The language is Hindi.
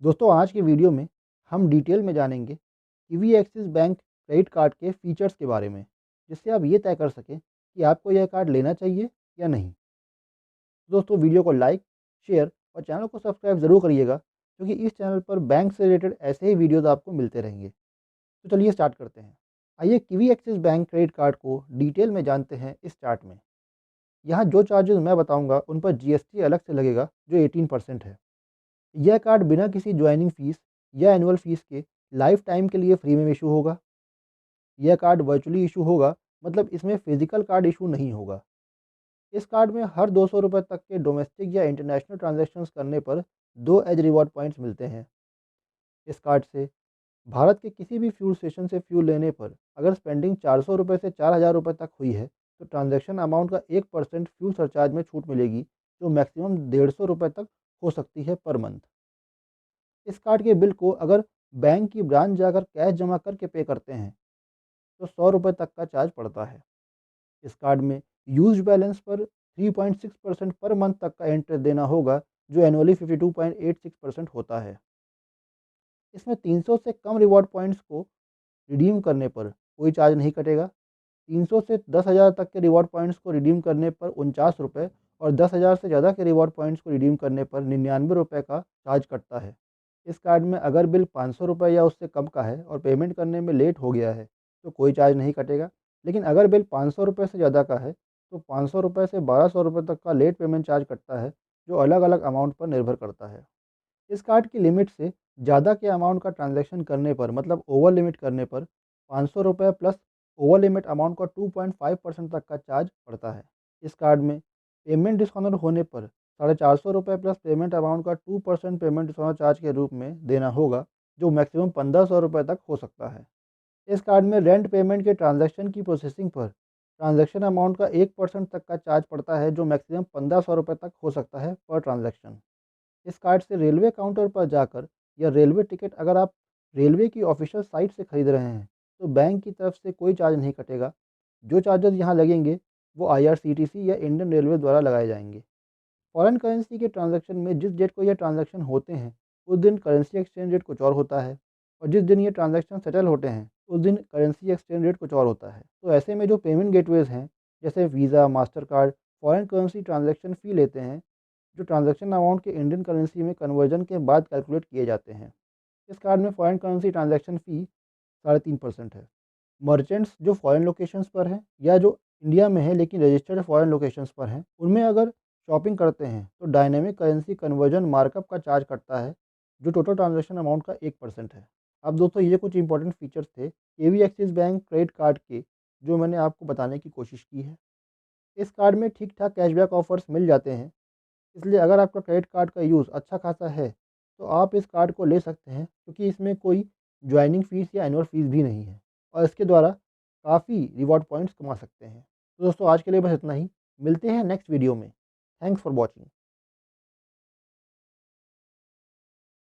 दोस्तों आज की वीडियो में हम डिटेल में जानेंगे kiwi axis bank credit card के फीचर्स के बारे में, जिससे आप ये तय कर सकें कि आपको यह कार्ड लेना चाहिए या नहीं। दोस्तों वीडियो को लाइक, शेयर और चैनल को सब्सक्राइब ज़रूर करिएगा, क्योंकि इस चैनल पर बैंक से रिलेटेड ऐसे ही वीडियोज़ आपको मिलते रहेंगे। तो चलिए स्टार्ट करते हैं। आइए kiwi axis bank credit card को डिटेल में जानते हैं इस चार्ट में। यहाँ जो चार्जेस मैं बताऊँगा उन पर जीएसटी अलग से लगेगा, जो 18% है। यह कार्ड बिना किसी ज्वाइनिंग फीस या एनुअल फीस के लाइफ टाइम के लिए फ्री में इशू होगा। यह कार्ड वर्चुअली इशू होगा, मतलब इसमें फिजिकल कार्ड इशू नहीं होगा। इस कार्ड में हर 200 रुपये तक के डोमेस्टिक या इंटरनेशनल ट्रांजैक्शंस करने पर 2 एज रिवॉर्ड पॉइंट्स मिलते हैं। इस कार्ड से भारत के किसी भी फ्यूल स्टेशन से फ्यूल लेने पर अगर स्पेंडिंग 400 रुपये से 4000 रुपये तक हुई है, तो ट्रांजैक्शन अमाउंट का 1% फ्यूल सरचार्ज में छूट मिलेगी, जो मैक्सिमम 150 रुपये तक हो सकती है पर मंथ। इस कार्ड के बिल को अगर बैंक की ब्रांच जाकर कैश जमा करके पे करते हैं, तो 100 रुपये तक का चार्ज पड़ता है। इस कार्ड में यूज्ड बैलेंस पर 3.6% पर मंथ तक का इंटरेस्ट देना होगा, जो एनुअली 52.86% होता है। इसमें 300 से कम रिवॉर्ड पॉइंट्स को रिडीम करने पर कोई चार्ज नहीं कटेगा। 300 से 10,000 तक के रिवॉर्ड पॉइंट्स को रिडीम करने पर 49 रुपये और 10,000 से ज़्यादा के रिवॉर्ड पॉइंट्स को रिडीम करने पर 99 रुपये का चार्ज कटता है। इस कार्ड में अगर बिल 500 रुपये या उससे कम का है और पेमेंट करने में लेट हो गया है, तो कोई चार्ज नहीं कटेगा। लेकिन अगर बिल 500 रुपये से ज़्यादा का है, तो 500 रुपये से 1200 रुपये तक का लेट पेमेंट चार्ज कटता है, जो अलग अलग अमाउंट पर निर्भर करता है। इस कार्ड की लिमिट से ज़्यादा के अमाउंट का ट्रांजैक्शन करने पर, मतलब ओवर लिमिट करने पर, 500 रुपये प्लस ओवर लिमिट अमाउंट का 2.5% तक का चार्ज पड़ता है। इस कार्ड में पेमेंट डिस्काउंट होने पर 450 रुपये प्लस पेमेंट अमाउंट का 2% पेमेंट डिस्काउंट चार्ज के रूप में देना होगा, जो मैक्सिमम 1500 रुपये तक हो सकता है। इस कार्ड में रेंट पेमेंट के ट्रांजैक्शन की प्रोसेसिंग पर ट्रांजैक्शन अमाउंट का 1% तक का चार्ज पड़ता है, जो मैक्सिमम 1500 रुपये तक हो सकता है पर ट्रांजैक्शन। इस कार्ड से रेलवे काउंटर पर जाकर या रेलवे टिकट अगर आप रेलवे की ऑफिशियल साइट से खरीद रहे हैं, तो बैंक की तरफ से कोई चार्ज नहीं कटेगा। जो चार्जेस यहाँ लगेंगे वो आईआरसीटीसी या इंडियन रेलवे द्वारा लगाए जाएंगे। फॉरेन करेंसी के ट्रांजैक्शन में जिस डेट को यह ट्रांजैक्शन होते हैं, उस दिन करेंसी एक्सचेंज रेट कुछ और होता है, और जिस दिन ये ट्रांजैक्शन सेटल होते हैं, उस दिन करेंसी एक्सचेंज रेट कुछ और होता है। तो ऐसे में जो पेमेंट गेटवेज हैं, जैसे Visa, Mastercard, foreign currency transaction fee लेते हैं, जो ट्रांजैक्शन अमाउंट के इंडियन करेंसी में कन्वर्जन के बाद कैलकुलेट किए जाते हैं। इस कार्ड में फॉरेन करेंसी ट्रांजैक्शन फ़ी 3.5% है। मर्चेंट्स जो फॉरेन लोकेशंस पर हैं या जो इंडिया में हैं लेकिन रजिस्टर्ड फॉरेन लोकेशंस पर हैं, उनमें अगर शॉपिंग करते हैं, तो डायनामिक करेंसी कन्वर्जन मार्कअप का चार्ज कटता है, जो टोटल ट्रांजैक्शन अमाउंट का 1% है। अब दोस्तों ये कुछ इंपॉर्टेंट फीचर्स थे केवी एक्सिस बैंक क्रेडिट कार्ड के, जो मैंने आपको बताने की कोशिश की है। इस कार्ड में ठीक ठाक कैशबैक ऑफर्स मिल जाते हैं, इसलिए अगर आपका क्रेडिट कार्ड का यूज़ अच्छा खासा है, तो आप इस कार्ड को ले सकते हैं, क्योंकि इसमें कोई जॉइनिंग फ़ीस या एनुअल फ़ीस भी नहीं है और इसके द्वारा काफ़ी रिवॉर्ड पॉइंट्स कमा सकते हैं। तो दोस्तों आज के लिए बस इतना ही। मिलते हैं नेक्स्ट वीडियो में। Thanks for watching.